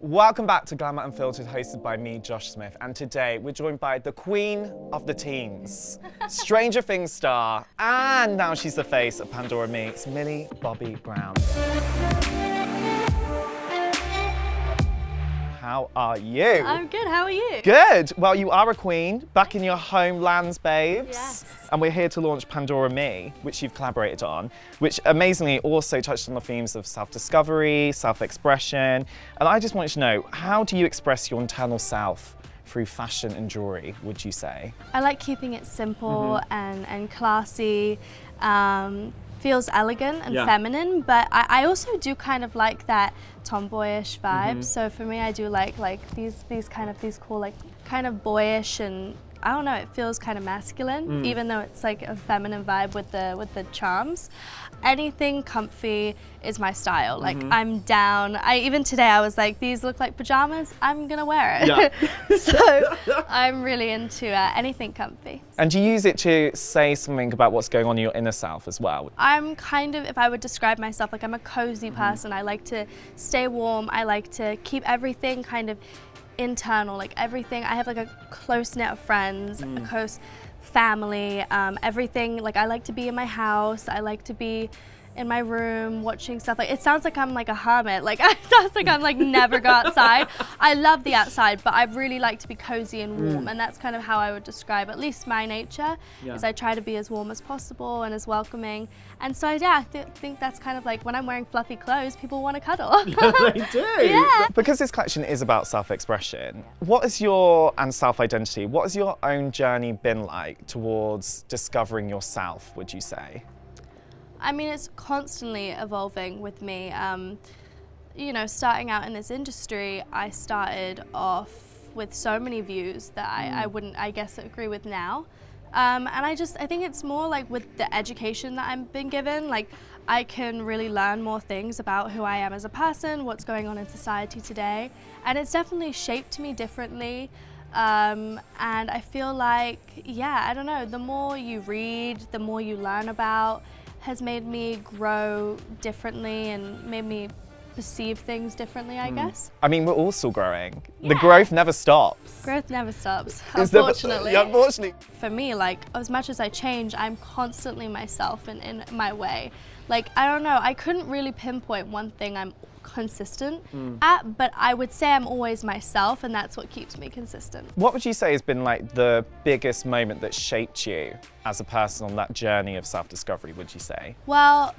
Welcome back to Glamour Unfiltered, hosted by me, Josh Smith, and today we're joined by the queen of the teens, Stranger Things star, and now she's the face of Pandora Me, it's Millie Bobby Brown. How are you? I'm good, how are you? Good. Well, you are a queen, back in your homelands, babes. Yes. And we're here to launch Pandora Me, which you've collaborated on, which amazingly also touched on the themes of self-discovery, self-expression. And I just wanted to know, how do you express your internal self through fashion and jewellery, would you say? I like keeping it simple and classy. Feels elegant and feminine, but I also do kind of like that tomboyish vibe. So for me, I do like these cool, like kind of boyish, and I don't know, it feels kind of masculine, even though it's like a feminine vibe with the charms. Anything comfy is my style. Like I'm down. Even today I was like, these look like pajamas, I'm gonna wear it. Yeah. So I'm really into anything comfy. And do you use it to say something about what's going on in your inner self as well? I'm kind of, if I would describe myself, like I'm a cozy person. I like to stay warm. I like to keep everything kind of internal, like everything. I have like a close knit of friends, a close family, everything. Like I like to be in my house. I like to be in my room watching stuff. Like it sounds like I'm like a hermit. Like it sounds like I'm like never go outside. I love the outside, but I really like to be cozy and warm, and that's kind of how I would describe at least my nature. Is I try to be as warm as possible and as welcoming. And so yeah, I think that's kind of like when I'm wearing fluffy clothes, people want to cuddle. Yeah, they do. Yeah. Because this collection is about self-expression, what is your, and self-identity, what has your own journey been like towards discovering yourself, would you say? I mean, it's constantly evolving with me. You know, starting out in this industry, I started off with so many views that I wouldn't, I guess, agree with now. And I think it's more like with the education that I've been given, like I can really learn more things about who I am as a person, what's going on in society today. And it's definitely shaped me differently. And I feel like, yeah, I don't know, the more you read, the more you learn about, has made me grow differently and made me perceive things differently, I guess. I mean, we're all still growing. Yeah. The growth never stops. Growth never stops, unfortunately. Yeah, unfortunately. For me, like, as much as I change, I'm constantly myself in my way. Like, I don't know, I couldn't really pinpoint one thing I'm consistent at, but I would say I'm always myself, and that's what keeps me consistent. What would you say has been like the biggest moment that shaped you as a person on that journey of self-discovery, would you say? Well,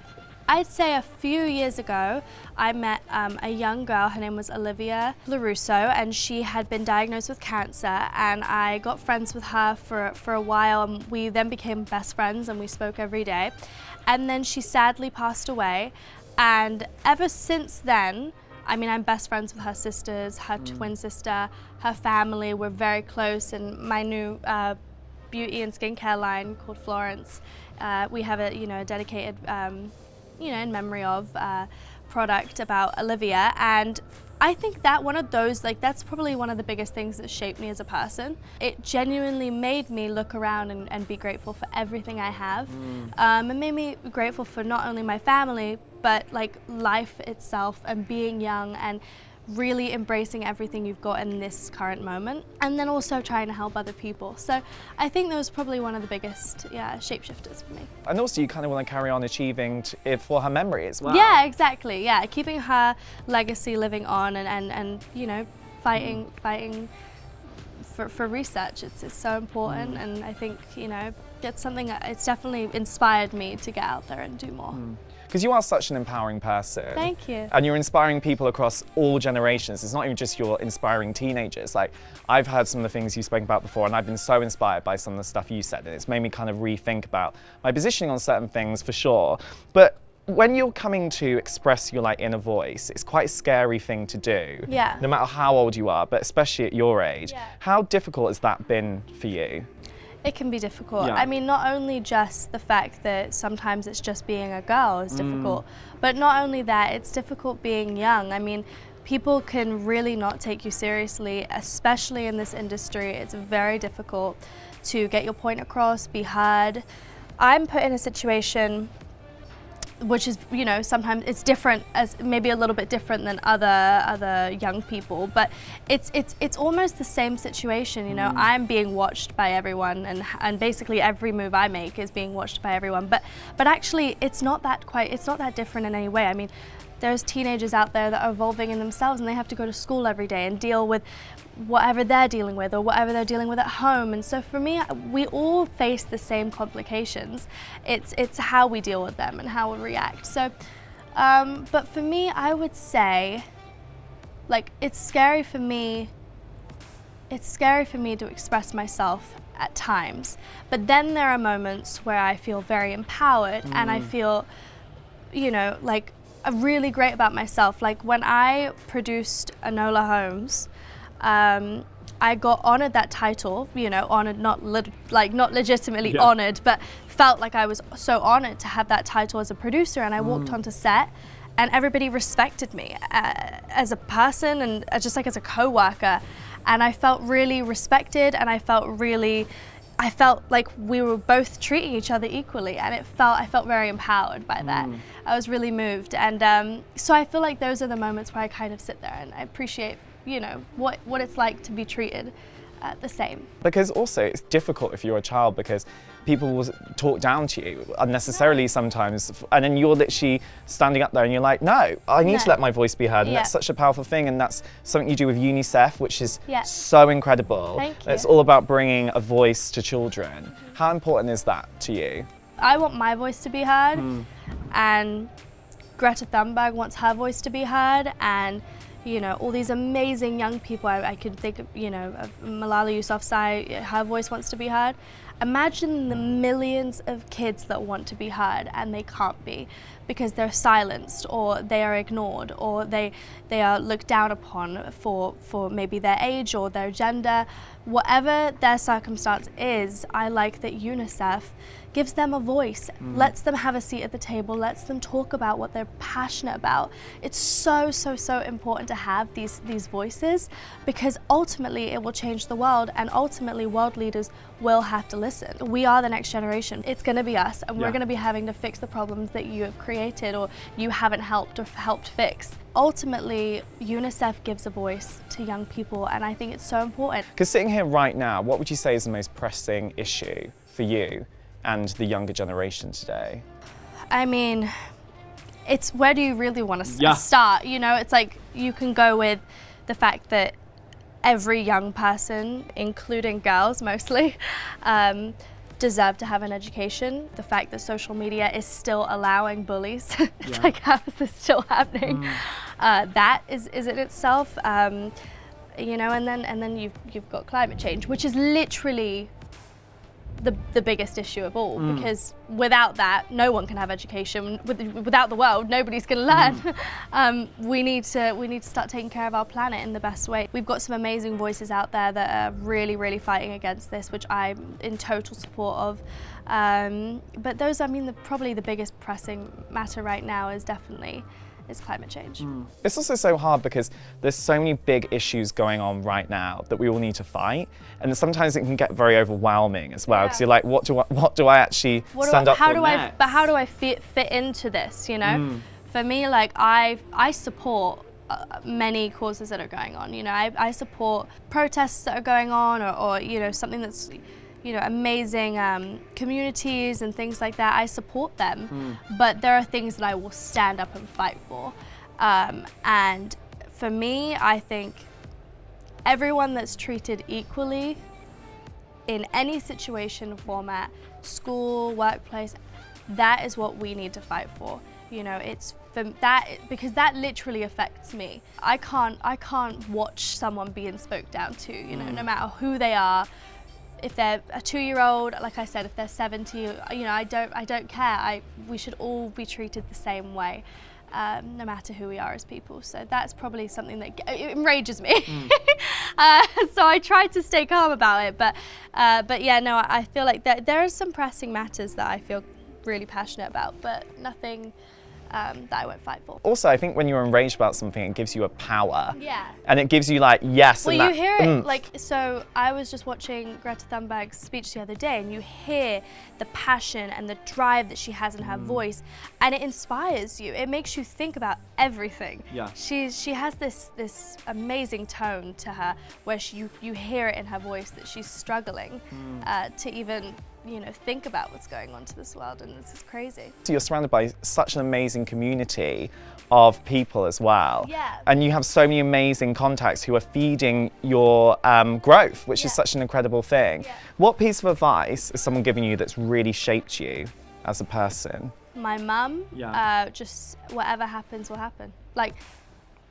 I'd say a few years ago, I met a young girl, her name was Olivia LaRusso, and she had been diagnosed with cancer, and I got friends with her for a while, and we then became best friends, and we spoke every day. And then she sadly passed away, and ever since then, I mean, I'm best friends with her sisters, her twin sister, her family, we're very close, and my new beauty and skincare line called Florence, we have a dedicated in memory of product about Olivia, and I think that one of those, like, that's probably one of the biggest things that shaped me as a person. It genuinely made me look around and be grateful for everything I have. It made me grateful for not only my family, but like life itself and being young and really embracing everything you've got in this current moment, and then also trying to help other people. So I think that was probably one of the biggest shapeshifters for me. And also you kind of want to carry on achieving it for her memory as well. Yeah, exactly, yeah. Keeping her legacy living on and you know, fighting for research. It's so important, and I think, you know, it's something that it's definitely inspired me to get out there and do more. Because you are such an empowering person. Thank you. And you're inspiring people across all generations. It's not even just you're inspiring teenagers. Like, I've heard some of the things you spoke about before, and I've been so inspired by some of the stuff you said, and it's made me kind of rethink about my positioning on certain things for sure. But when you're coming to express your inner voice, it's quite a scary thing to do. Yeah. No matter how old you are, but especially at your age. Yeah. How difficult has that been for you? It can be difficult. Yeah. I mean, not only just the fact that sometimes it's just being a girl is difficult, but not only that, it's difficult being young. I mean, people can really not take you seriously, especially in this industry. It's very difficult to get your point across, be heard. I'm put in a situation which is, you know, sometimes it's different, as maybe a little bit different than other young people, but it's almost the same situation, you know. I'm being watched by everyone, and basically every move I make is being watched by everyone, but actually it's not that different in any way. I mean, there's teenagers out there that are evolving in themselves, and they have to go to school every day and deal with whatever they're dealing with or whatever they're dealing with at home. And so for me, we all face the same complications. It's how we deal with them and how we react. So, but for me, I would say, like, it's scary for me to express myself at times. But then there are moments where I feel very empowered and I feel, you know, like, really great about myself. Like when I produced Enola Holmes, I got honored that title, you know, honored, not legitimately honored, but felt like I was so honored to have that title as a producer. And I walked onto set and everybody respected me as a person and just like as a co-worker. And I felt really respected, and I felt like we were both treating each other equally, and I felt very empowered by that. I was really moved, and so I feel like those are the moments where I kind of sit there and I appreciate, you know, what it's like to be treated the same. Because also it's difficult if you're a child, because people will talk down to you unnecessarily sometimes, and then you're literally standing up there and you're like, no, I need to let my voice be heard, and that's such a powerful thing, and that's something you do with UNICEF, which is so incredible. Thank you. It's all about bringing a voice to children. How important is that to you? I want my voice to be heard, and Greta Thunberg wants her voice to be heard, and you know, all these amazing young people. I could think of, you know, of Malala Yousafzai, her voice wants to be heard. Imagine the millions of kids that want to be heard and they can't be because they're silenced, or they are ignored, or they are looked down upon for maybe their age or their gender. Whatever their circumstance is, I like that UNICEF gives them a voice, lets them have a seat at the table, lets them talk about what they're passionate about. It's so important to have these voices, because ultimately it will change the world, and ultimately world leaders will have to listen. We are the next generation. It's going to be us, and we're going to be having to fix the problems that you have created or you haven't helped fix. Ultimately, UNICEF gives a voice to young people, and I think it's so important. Because sitting here right now, what would you say is the most pressing issue for you and the younger generation today? I mean, it's where do you really want to start? You know, it's like you can go with the fact that every young person, including girls mostly, deserve to have an education. The fact that social media is still allowing bullies, it's like, how is this still happening? That is in itself, you know, and then you've got climate change, which is literally the biggest issue of all, because without that, no one can have education. Without the world, nobody's going to learn. We need to start taking care of our planet in the best way. We've got some amazing voices out there that are really fighting against this, which I'm in total support of. But those, I mean, probably the biggest pressing matter right now is climate change. It's also so hard because there's so many big issues going on right now that we all need to fight, and sometimes it can get very overwhelming as well, because you're like, what do I actually stand up for next? But how do I fit into this, you know? For me, like, I support many causes that are going on, you know. I support protests that are going on, or you know, something that's, you know, amazing communities and things like that. I support them, but there are things that I will stand up and fight for. And for me, I think everyone that's treated equally in any situation or format, school, workplace, that is what we need to fight for. You know, it's for that, because that literally affects me. I can't watch someone being spoke down to, you know, no matter who they are. If they're a 2-year-old, like I said, if they're 70, you know, I don't care. We should all be treated the same way, no matter who we are as people. So that's probably something that it enrages me. So I try to stay calm about it. But yeah, no, I feel like there are some pressing matters that I feel really passionate about, but nothing that I won't fight for. Also, I think when you're enraged about something, it gives you a power. Yeah. And it gives you like, yes. Well, and you hear it, like, so I was just watching Greta Thunberg's speech the other day, and you hear the passion and the drive that she has in her voice, and it inspires you. It makes you think about everything. Yeah. She has this amazing tone to her, where you hear it in her voice that she's struggling to even, you know, think about what's going on to this world, and this is crazy. So you're surrounded by such an amazing community of people as well. Yeah. And you have so many amazing contacts who are feeding your growth, which is such an incredible thing. Yeah. What piece of advice is someone giving you that's really shaped you as a person? My mum, Yeah. just whatever happens will happen. Like,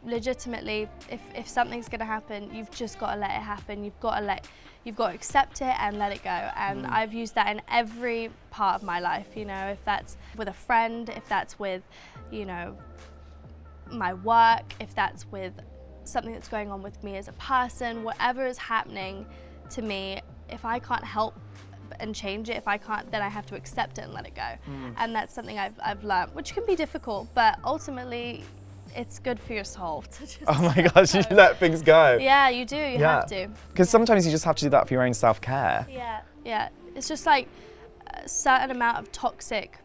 legitimately, if something's gonna happen, you've just got to let it happen. You've got to accept it and let it go. And I've used that in every part of my life. You know, if that's with a friend, if that's with, you know, my work, if that's with something that's going on with me as a person, whatever is happening to me, if I can't help and change it, if I can't, then I have to accept it and let it go. And that's something I've learned, which can be difficult, but ultimately it's good for your soul to just Oh my gosh, you let things go. Yeah, you do, you have to. Because sometimes you just have to do that for your own self-care. Yeah. It's just like a certain amount of toxic,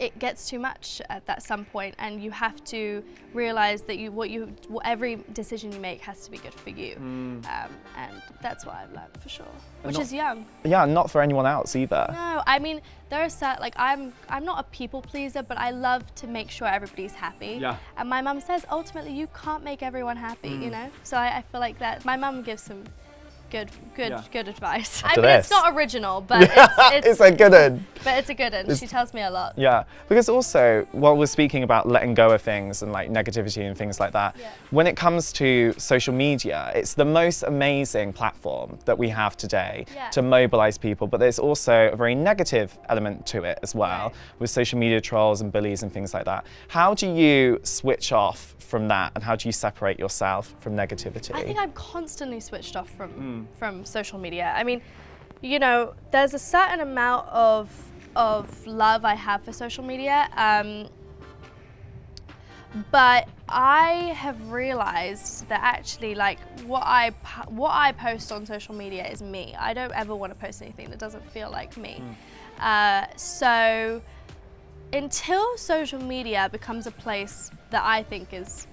it gets too much at some point, and you have to realize that every decision you make has to be good for you. And that's what I've learned for sure, which is young. Yeah, not for anyone else either. No, I mean, there are certain, like, I'm not a people pleaser, but I love to make sure everybody's happy. Yeah. And my mum says, ultimately, you can't make everyone happy, you know? So I feel like that, my mum gives some good advice. I mean, it's not original, but it's a good one. But it's a good one. She tells me a lot. Yeah, because also, while we're speaking about letting go of things and like negativity and things like that, when it comes to social media, it's the most amazing platform that we have today to mobilize people, but there's also a very negative element to it as well, with social media trolls and bullies and things like that. How do you switch off from that, and how do you separate yourself from negativity? I think I'm constantly switched off from social media. I mean, you know, there's a certain amount of love I have for social media, but I have realized that actually, like, what I post on social media is me. I don't ever want to post anything that doesn't feel like me. So until social media becomes a place that I think is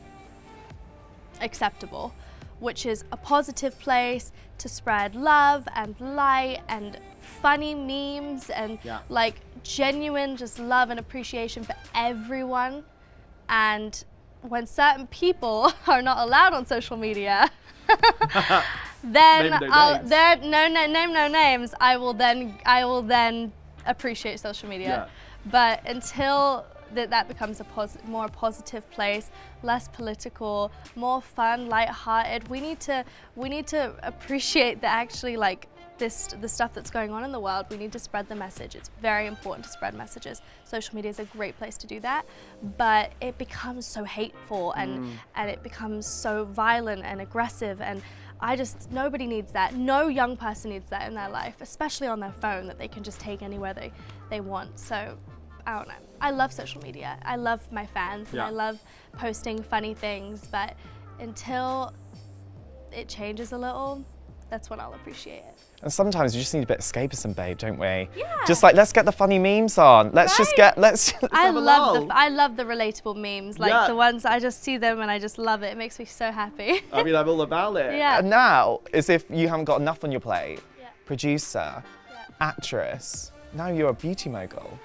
acceptable, which is a positive place to spread love and light and funny memes and like genuine just love and appreciation for everyone. And when certain people are not allowed on social media, then name no names. I will then appreciate social media. But until that becomes a more positive place, less political, more fun, light-hearted. We need to appreciate that actually, like, the stuff that's going on in the world. We need to spread the message. It's very important to spread messages. Social media is a great place to do that, but it becomes so hateful and it becomes so violent and aggressive, and nobody needs that. No young person needs that in their life, especially on their phone, that they can just take anywhere they want. So I don't know. I love social media. I love my fans and I love posting funny things, but until it changes a little, that's when I'll appreciate it. And sometimes we just need a bit of escapism, babe, don't we? Yeah. Just like, let's get the funny memes on. Let's I love the relatable memes, like the ones I just see them and I just love it. It makes me so happy. I mean, I'm all about it. Yeah. And now, as if you haven't got enough on your plate, producer, actress, now you're a beauty mogul.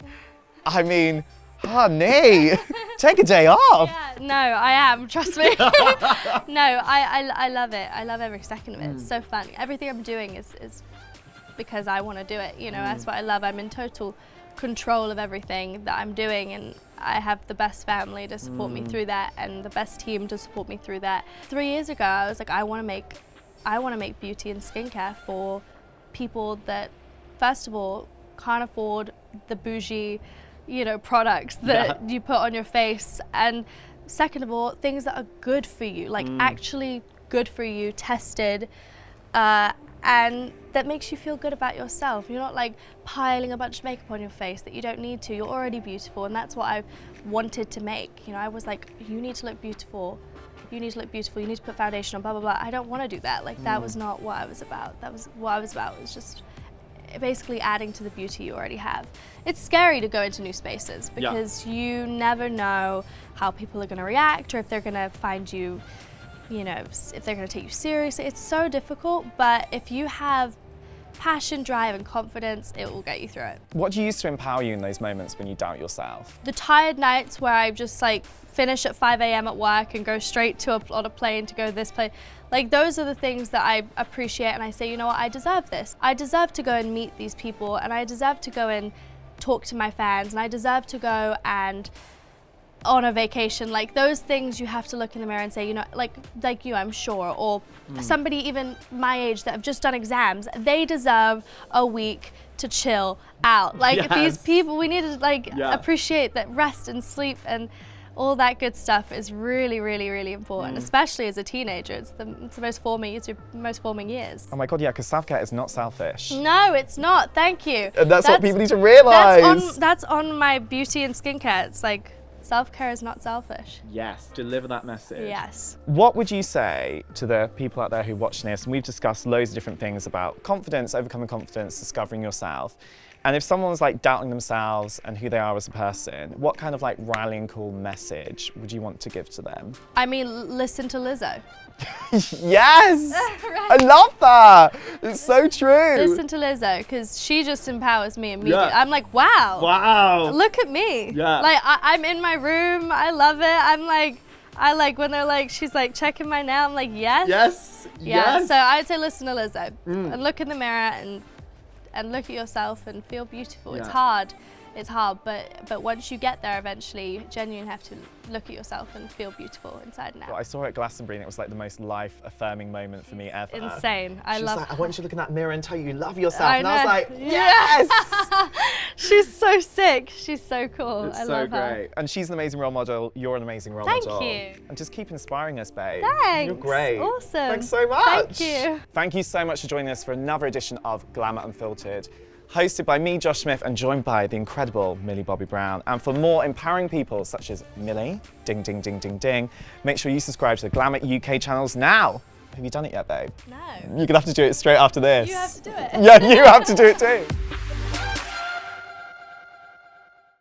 I mean, honey, take a day off. Yeah, no, I am, trust me. No, I love it. I love every second of it. It's so fun. Everything I'm doing is because I want to do it. You know, that's what I love. I'm in total control of everything that I'm doing, and I have the best family to support me through that and the best team to support me through that. 3 years ago, I was like, I want to make beauty and skincare for people that, first of all, can't afford the bougie, you know, products that you put on your face, and second of all, things that are good for you, like actually good for you, tested, and that makes you feel good about yourself. You're not like piling a bunch of makeup on your face that you don't need to. You're already beautiful, and that's what I wanted to make. You know, I was like, you need to look beautiful. You need to look beautiful. You need to put foundation on, blah, blah, blah. I don't want to do that. Like, that was not what I was about. That was what I was about. It was just basically adding to the beauty you already have. It's scary to go into new spaces because you never know how people are going to react, or if they're going to find you, you know, if they're going to take you seriously. It's so difficult, but if you have passion, drive, and confidence, it will get you through it. What do you use to empower you in those moments when you doubt yourself? The tired nights where I just like finish at 5 a.m. at work and go straight on a plane to go to this place, like those are the things that I appreciate, and I say, you know what, I deserve this. I deserve to go and meet these people, and I deserve to go and talk to my fans, and I deserve to go and on a vacation. Like those things, you have to look in the mirror and say, you know, like you, I'm sure, or somebody even my age that have just done exams, they deserve a week to chill out. Like these people, we need to like appreciate that rest and sleep and all that good stuff is really, really, really important, especially as a teenager. It's the most forming years. Oh my God, yeah, because self-care is not selfish. No, it's not. Thank you. And that's what people need to realise. That's on my beauty and skincare. It's like, self-care is not selfish. Yes, deliver that message. Yes. What would you say to the people out there who watch this? And we've discussed loads of different things about confidence, overcoming confidence, discovering yourself. And if someone's like doubting themselves and who they are as a person, what kind of like rallying call message would you want to give to them? I mean, listen to Lizzo. Yes! Right. I love that! It's so true. Listen to Lizzo, because she just empowers me immediately. I'm like, wow. Wow. Look at me. Yeah. Like, I'm in my room. I love it. I like when they're like, she's like checking my nail. I'm like, yes. Yes. Yeah. Yes. So I'd say listen to Lizzo and look in the mirror and look at yourself and feel beautiful. Yeah. It's hard, but once you get there eventually, you genuinely have to look at yourself and feel beautiful inside and out. Well, I saw her at Glastonbury and it was like the most life-affirming moment for me ever. Insane. I She was love like, I want you to look in that mirror and tell you love yourself. I And I was know. like, yes! She's so sick. She's so cool. It's I so love her. great. And she's an amazing role model. You're an amazing role Thank model. you. And just keep inspiring us, babe. Thanks. You're great. Awesome. Thanks so much. Thank you. Thank you so much for joining us for another edition of Glamour Unfiltered, hosted by me, Josh Smith, and joined by the incredible Millie Bobby Brown. And for more empowering people such as Millie, ding, ding, ding, ding, ding, make sure you subscribe to the Glamour UK channels now. Have you done it yet, babe? No. You're gonna have to do it straight after this. You have to do it. Yeah, you have to do it too.